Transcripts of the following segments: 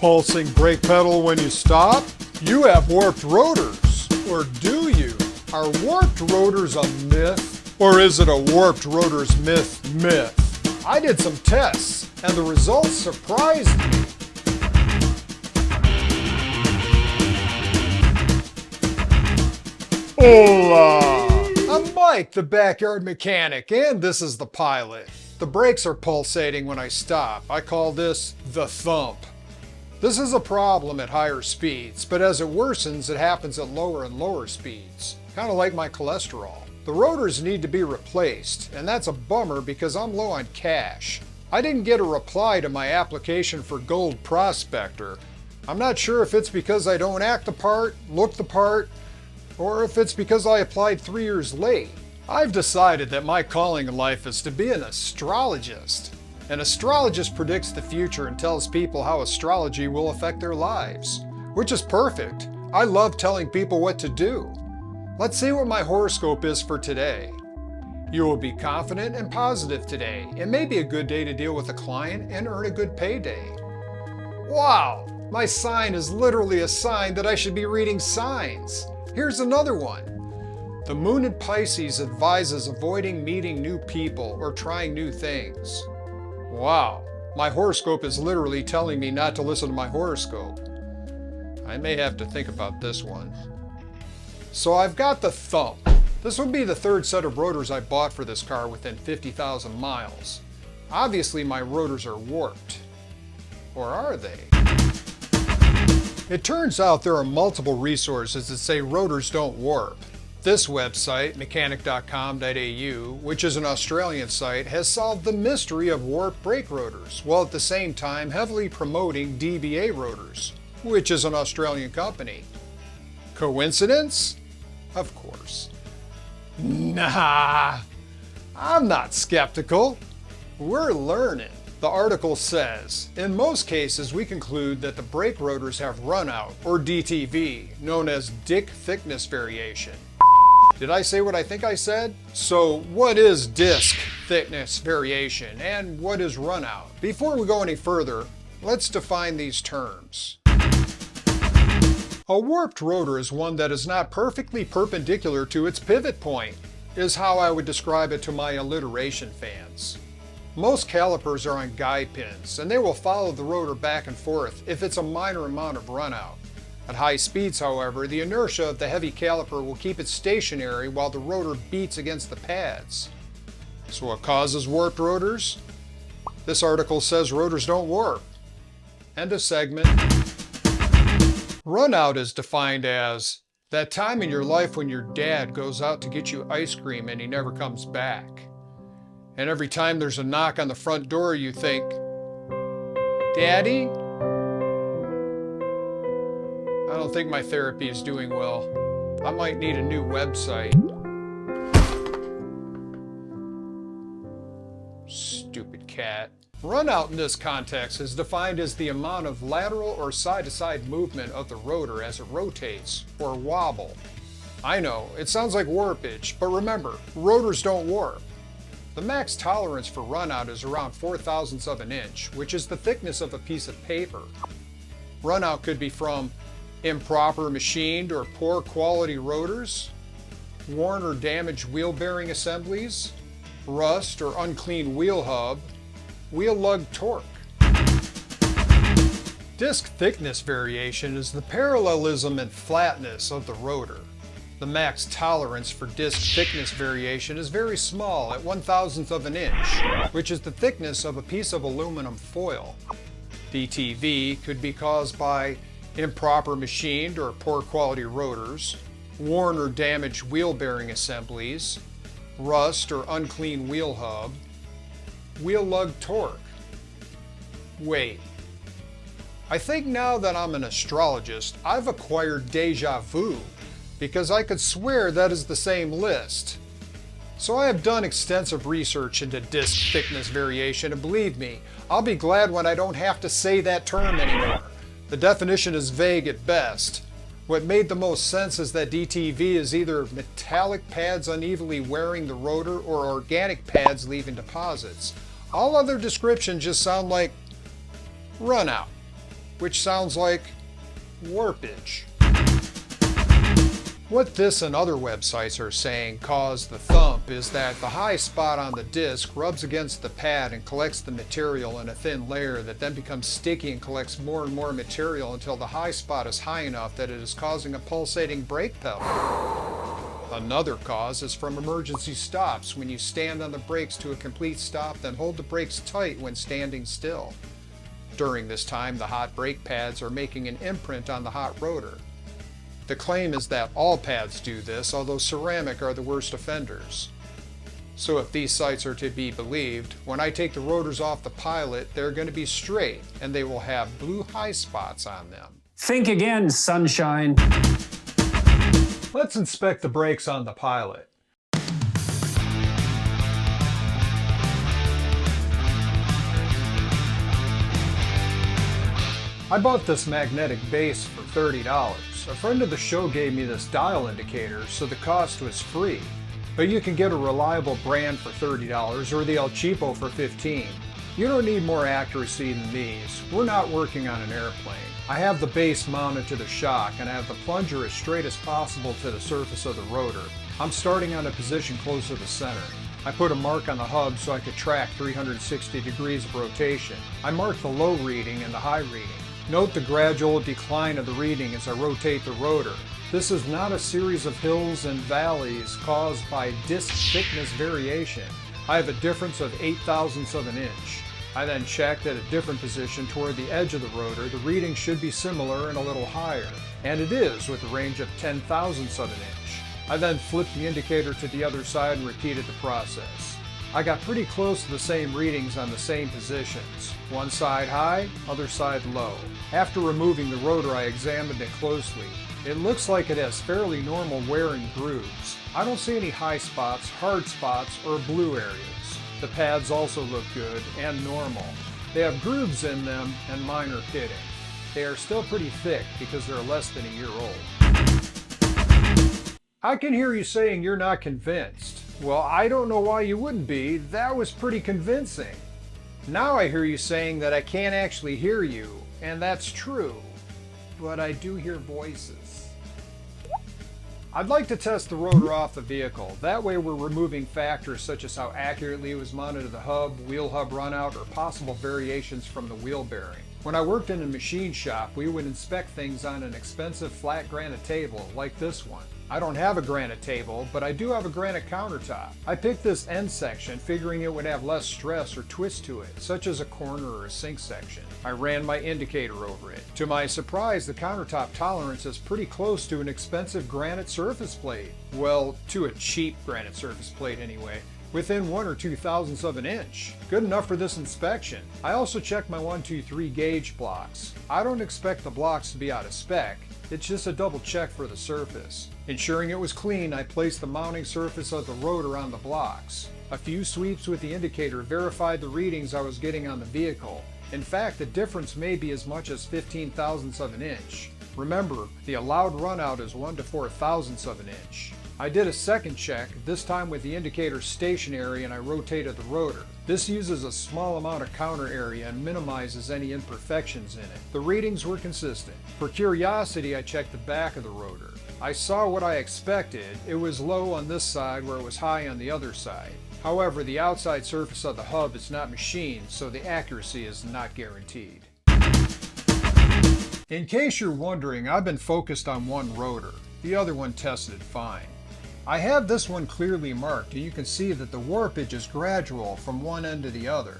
pulsing brake pedal when you stop? You have warped rotors. Or do you? Are warped rotors a myth? Or is it a warped rotors myth? I did some tests, and the results surprised me. Hola! I'm Mike, the backyard mechanic, and this is the pilot. The brakes are pulsating when I stop. I call this the thump. This is a problem at higher speeds, but as it worsens, it happens at lower and lower speeds. Kind of like my cholesterol. The rotors need to be replaced, and that's a bummer because I'm low on cash. I didn't get a reply to my application for Gold Prospector. I'm not sure if it's because I don't act the part, look the part, or if it's because I applied 3 years late. I've decided that my calling in life is to be an astrologist. An astrologist predicts the future and tells people how astrology will affect their lives, which is perfect. I love telling people what to do. Let's see what my horoscope is for today. You will be confident and positive today. It may be a good day to deal with a client and earn a good payday. Wow, my sign is literally a sign that I should be reading signs. Here's another one. The moon in Pisces advises avoiding meeting new people or trying new things. Wow, my horoscope is literally telling me not to listen to my horoscope. I may have to think about this one. So I've got the thump. This would be the third set of rotors I bought for this car within 50,000 miles. Obviously my rotors are warped. Or are they? It turns out there are multiple resources that say rotors don't warp. This website, mechanic.com.au, which is an Australian site, has solved the mystery of warped brake rotors, while at the same time heavily promoting DBA rotors, which is an Australian company. Coincidence? Of course. Nah, I'm not skeptical. We're learning. The article says, in most cases we conclude that the brake rotors have runout, or DTV, known as disk thickness variation. Did I say what I think I said? So what is disk thickness variation and what is runout? Before we go any further, let's define these terms. A warped rotor is one that is not perfectly perpendicular to its pivot point, is how I would describe it to my alliteration fans. Most calipers are on guide pins, and they will follow the rotor back and forth if it's a minor amount of runout. At high speeds, however, the inertia of the heavy caliper will keep it stationary while the rotor beats against the pads. So what causes warped rotors? This article says rotors don't warp. End of segment. Runout is defined as that time in your life when your dad goes out to get you ice cream and he never comes back. And every time there's a knock on the front door, you think, Daddy? I don't think my therapy is doing well. I might need a new website. Stupid cat. Runout in this context is defined as the amount of lateral or side-to-side movement of the rotor as it rotates, or wobble. I know, it sounds like warpage, but remember, rotors don't warp. The max tolerance for runout is around 0.04 of an inch, which is the thickness of a piece of paper. Runout could be from improper machined or poor quality rotors, worn or damaged wheel bearing assemblies, rust or unclean wheel hub, wheel lug torque. Disk thickness variation is the parallelism and flatness of the rotor. The max tolerance for disk thickness variation is very small at 1/1000th of an inch, which is the thickness of a piece of aluminum foil. DTV could be caused by improper machined or poor quality rotors, worn or damaged wheel bearing assemblies, rust or unclean wheel hub, wheel lug torque. Wait, I think now that I'm an astrologist, I've acquired deja vu, because I could swear that is the same list. So I have done extensive research into disk thickness variation, and believe me, I'll be glad when I don't have to say that term anymore. The definition is vague at best. What made the most sense is that DTV is either metallic pads unevenly wearing the rotor or organic pads leaving deposits. All other descriptions just sound like runout. which sounds like warpage. What this and other websites are saying caused the thump is that the high spot on the disc rubs against the pad and collects the material in a thin layer that then becomes sticky and collects more and more material until the high spot is high enough that it is causing a pulsating brake pedal. Another cause is from emergency stops. When you stand on the brakes to a complete stop, then hold the brakes tight when standing still. During this time, the hot brake pads are making an imprint on the hot rotor. The claim is that all pads do this, although ceramic are the worst offenders. So if these sites are to be believed, when I take the rotors off the Pilot, they're going to be straight, and they will have blue high spots on them. Think again, sunshine. Let's inspect the brakes on the Pilot. I bought this magnetic base for $30. A friend of the show gave me this dial indicator, so the cost was free. But you can get a reliable brand for $30 or the El Cheapo for $15. You don't need more accuracy than these. We're not working on an airplane. I have the base mounted to the shock and I have the plunger as straight as possible to the surface of the rotor. I'm starting on a position close to the center. I put a mark on the hub so I could track 360 degrees of rotation. I marked the low reading and the high reading. Note the gradual decline of the reading as I rotate the rotor. This is not a series of hills and valleys caused by disc thickness variation. I have a difference of 0.08 of an inch. I then checked at a different position toward the edge of the rotor. The reading should be similar and a little higher, and it is with a range of 0.10 of an inch. I then flipped the indicator to the other side and repeated the process. I got pretty close to the same readings on the same positions. One side high, other side low. After removing the rotor, I examined it closely. It looks like it has fairly normal wear and grooves. I don't see any high spots, hard spots, or blue areas. The pads also look good and normal. They have grooves in them and minor pitting. They are still pretty thick because they're less than a year old. I can hear you saying you're not convinced. Well, I don't know why you wouldn't be. That was pretty convincing. Now I hear you saying that I can't actually hear you, and that's true. But I do hear voices. I'd like to test the rotor off the vehicle. That way we're removing factors such as how accurately it was mounted to the hub, wheel hub runout, or possible variations from the wheel bearing. When I worked in a machine shop, we would inspect things on an expensive flat granite table like this one. I don't have a granite table, but I do have a granite countertop. I picked this end section figuring it would have less stress or twist to it, such as a corner or a sink section. I ran my indicator over it. To my surprise, the countertop tolerance is pretty close to an expensive granite surface plate. Well, to a cheap granite surface plate anyway. Within 1 or 2 thousandths of an inch. Good enough for this inspection. I also checked my 1, 2, 3 gauge blocks. I don't expect the blocks to be out of spec. It's just a double check for the surface. Ensuring it was clean, I placed the mounting surface of the rotor on the blocks. A few sweeps with the indicator verified the readings I was getting on the vehicle. In fact, the difference may be as much as 15 thousandths of an inch. Remember, the allowed runout is 1 to 4 thousandths of an inch. I did a second check, this time with the indicator stationary, and I rotated the rotor. This uses a small amount of counter area and minimizes any imperfections in it. The readings were consistent. For curiosity, I checked the back of the rotor. I saw what I expected. It was low on this side where it was high on the other side. However, the outside surface of the hub is not machined, so the accuracy is not guaranteed. In case you're wondering, I've been focused on one rotor. The other one tested fine. I have this one clearly marked, and you can see that the warpage is gradual from one end to the other.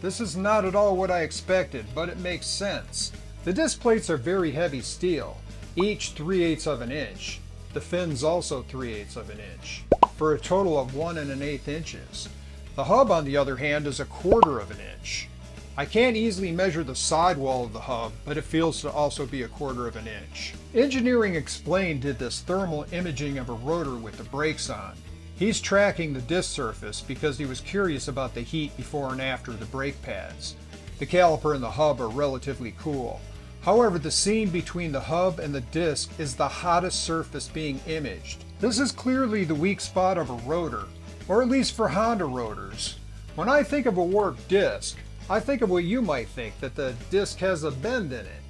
This is not at all what I expected, but it makes sense. The disc plates are very heavy steel, each 3/8 of an inch. The fins also 3/8 of an inch, for a total of 1 1/8 inches. The hub, on the other hand, is 1/4 of an inch. I can't easily measure the sidewall of the hub, but it feels to also be 1/4 of an inch. Engineering Explained did this thermal imaging of a rotor with the brakes on. He's tracking the disc surface because he was curious about the heat before and after the brake pads. The caliper and the hub are relatively cool. However, the seam between the hub and the disc is the hottest surface being imaged. This is clearly the weak spot of a rotor, or at least for Honda rotors. When I think of a warped disc, I think of what you might think, that the disc has a bend in it.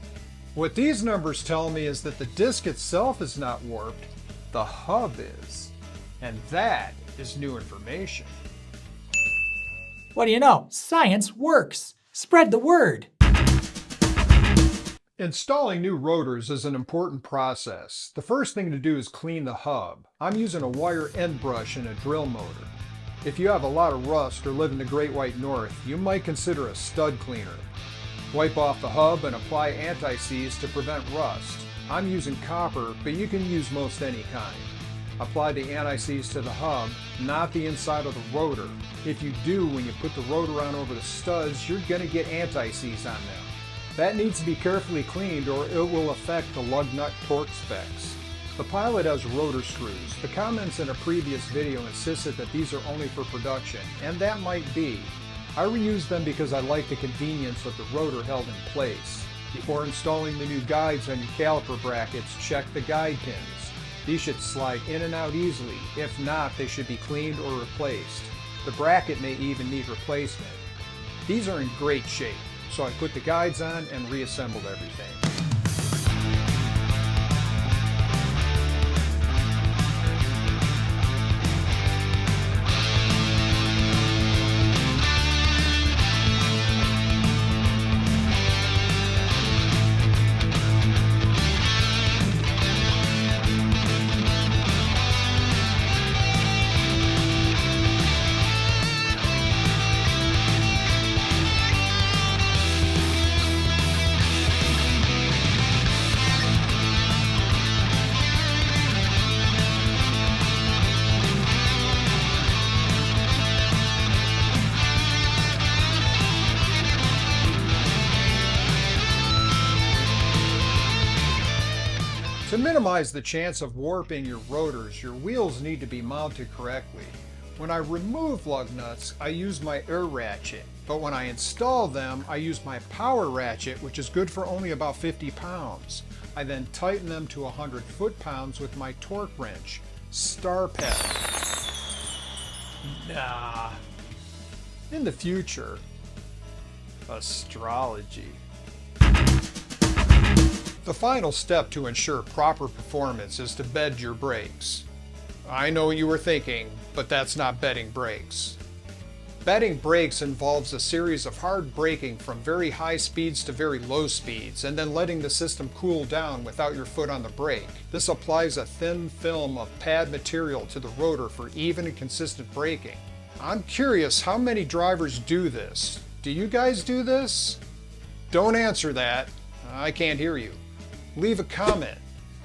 What these numbers tell me is that the disc itself is not warped, the hub is. And that is new information. What do you know? Science works. Spread the word. Installing new rotors is an important process. The first thing to do is clean the hub. I'm using a wire end brush and a drill motor. If you have a lot of rust or live in the Great White North, you might consider a stud cleaner. Wipe off the hub and apply anti-seize to prevent rust. I'm using copper, but you can use most any kind. Apply the anti-seize to the hub, not the inside of the rotor. If you do, when you put the rotor on over the studs, you're going to get anti-seize on them. That needs to be carefully cleaned or it will affect the lug nut torque specs. The Pilot has rotor screws. The comments in a previous video insisted that these are only for production, and that might be. I reuse them because I like the convenience of the rotor held in place. Before installing the new guides on your caliper brackets, check the guide pins. These should slide in and out easily. If not, they should be cleaned or replaced. The bracket may even need replacement. These are in great shape, so I put the guides on and reassembled everything. To minimize the chance of warping your rotors, your wheels need to be mounted correctly. When I remove lug nuts, I use my air ratchet, but when I install them, I use my power ratchet, which is good for only about 50 pounds. I then tighten them to 100 foot-pounds with my torque wrench, star ped. Nah. In the future, astrology. The final step to ensure proper performance is to bed your brakes. I know what you were thinking, but that's not bedding brakes. Bedding brakes involves a series of hard braking from very high speeds to very low speeds, and then letting the system cool down without your foot on the brake. This applies a thin film of pad material to the rotor for even and consistent braking. I'm curious how many drivers do this. Do you guys do this? Don't answer that. I can't hear you. Leave a comment.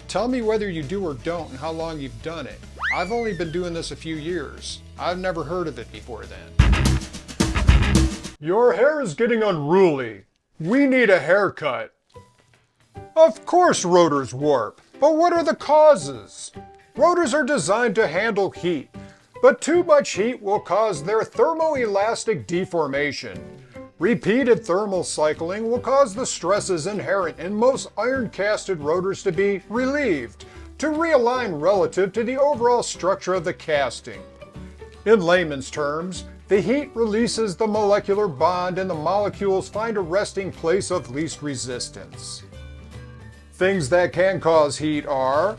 Tell me whether you do or don't and how long you've done it. I've only been doing this a few years. I've never heard of it before then. Your hair is getting unruly. We need a haircut. Of course rotors warp, but what are the causes? Rotors are designed to handle heat, but too much heat will cause their thermoelastic deformation. Repeated thermal cycling will cause the stresses inherent in most iron-casted rotors to be relieved, to realign relative to the overall structure of the casting. In layman's terms, the heat releases the molecular bond and the molecules find a resting place of least resistance. Things that can cause heat are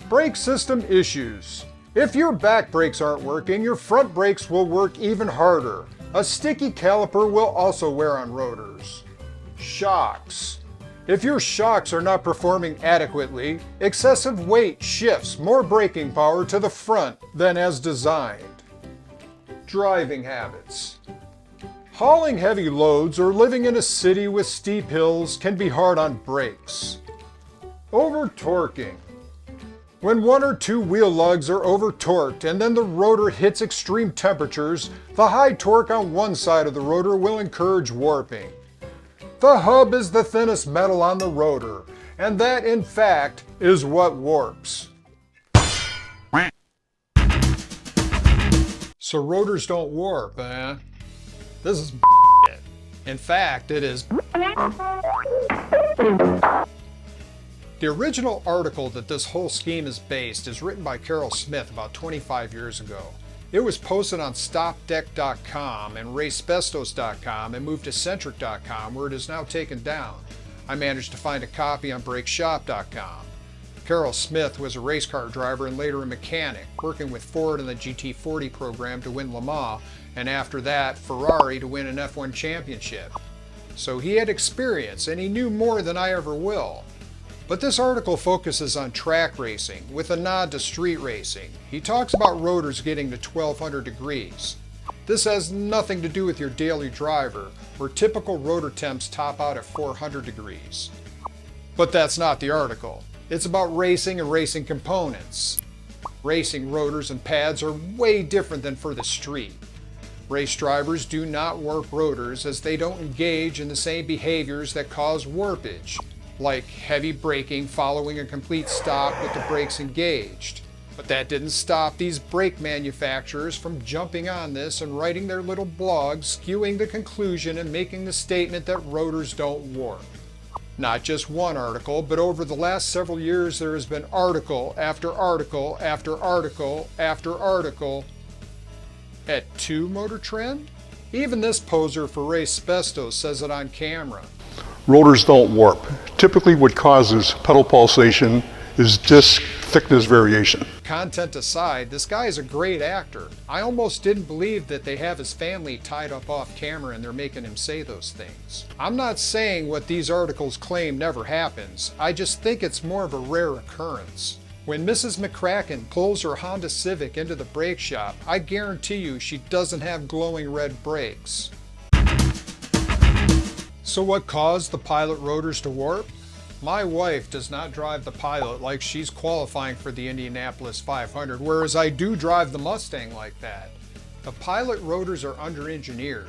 brake system issues. If your back brakes aren't working, your front brakes will work even harder. A sticky caliper will also wear on rotors. Shocks. If your shocks are not performing adequately, excessive weight shifts more braking power to the front than as designed. Driving habits. Hauling heavy loads or living in a city with steep hills can be hard on brakes. Over-torquing. When one or two wheel lugs are over-torqued and then the rotor hits extreme temperatures, the high torque on one side of the rotor will encourage warping. The hub is the thinnest metal on the rotor, and that, in fact, is what warps. So rotors don't warp, eh? This is bullshit. In fact, it is. The original article that this whole scheme is based is written by Carol Smith about 25 years ago. It was posted on StopDeck.com and RaceBestos.com and moved to Centric.com where it is now taken down. I managed to find a copy on BrakeShop.com. Carroll Smith was a race car driver and later a mechanic, working with Ford in the GT40 program to win Le Mans, and after that, Ferrari to win an F1 championship. So he had experience, and he knew more than I ever will. But this article focuses on track racing, with a nod to street racing. He talks about rotors getting to 1200 degrees. This has nothing to do with your daily driver, where typical rotor temps top out at 400 degrees. But that's not the article. It's about racing and racing components. Racing rotors and pads are way different than for the street. Race drivers do not warp rotors as they don't engage in the same behaviors that cause warpage, like heavy braking following a complete stop with the brakes engaged. But that didn't stop these brake manufacturers from jumping on this and writing their little blogs, skewing the conclusion and making the statement that rotors don't warp. Not just one article, but over the last several years there has been article after article after article after article. At 2 Motor Trend? Even this poser for Race Spesto says it on camera. Rotors don't warp. Typically what causes pedal pulsation is disc thickness variation. Content aside, this guy is a great actor. I almost didn't believe that they have his family tied up off camera and they're making him say those things. I'm not saying what these articles claim never happens. I just think it's more of a rare occurrence. When Mrs. McCracken pulls her Honda Civic into the brake shop, I guarantee you she doesn't have glowing red brakes. So what caused the Pilot rotors to warp? My wife does not drive the Pilot like she's qualifying for the Indianapolis 500, whereas I do drive the Mustang like that. The Pilot rotors are under-engineered.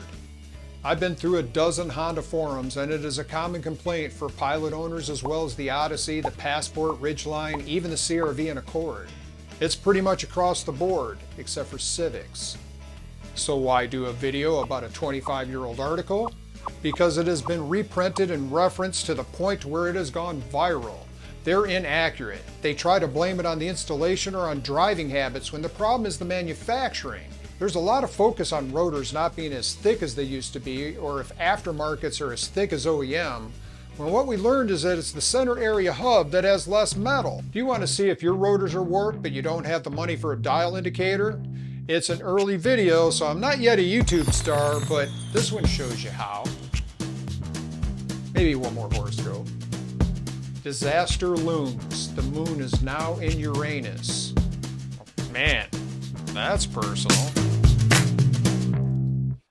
I've been through a dozen Honda forums and it is a common complaint for Pilot owners as well as the Odyssey, the Passport, Ridgeline, even the CR-V and Accord. It's pretty much across the board, except for Civics. So why do a video about a 25-year-old article? Because it has been reprinted and referenced to the point where it has gone viral. They're inaccurate. They try to blame it on the installation or on driving habits when the problem is the manufacturing. There's a lot of focus on rotors not being as thick as they used to be, or if aftermarkets are as thick as OEM, when what we learned is that it's the center area hub that has less metal. Do you want to see if your rotors are warped but you don't have the money for a dial indicator? It's an early video, so I'm not yet a YouTube star, but this one shows you how. Maybe one more horoscope. Disaster looms. The moon is now in Uranus. Oh, man, that's personal.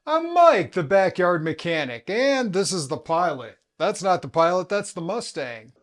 I'm Mike, the backyard mechanic, and this is the Pilot. That's not the Pilot, that's the Mustang.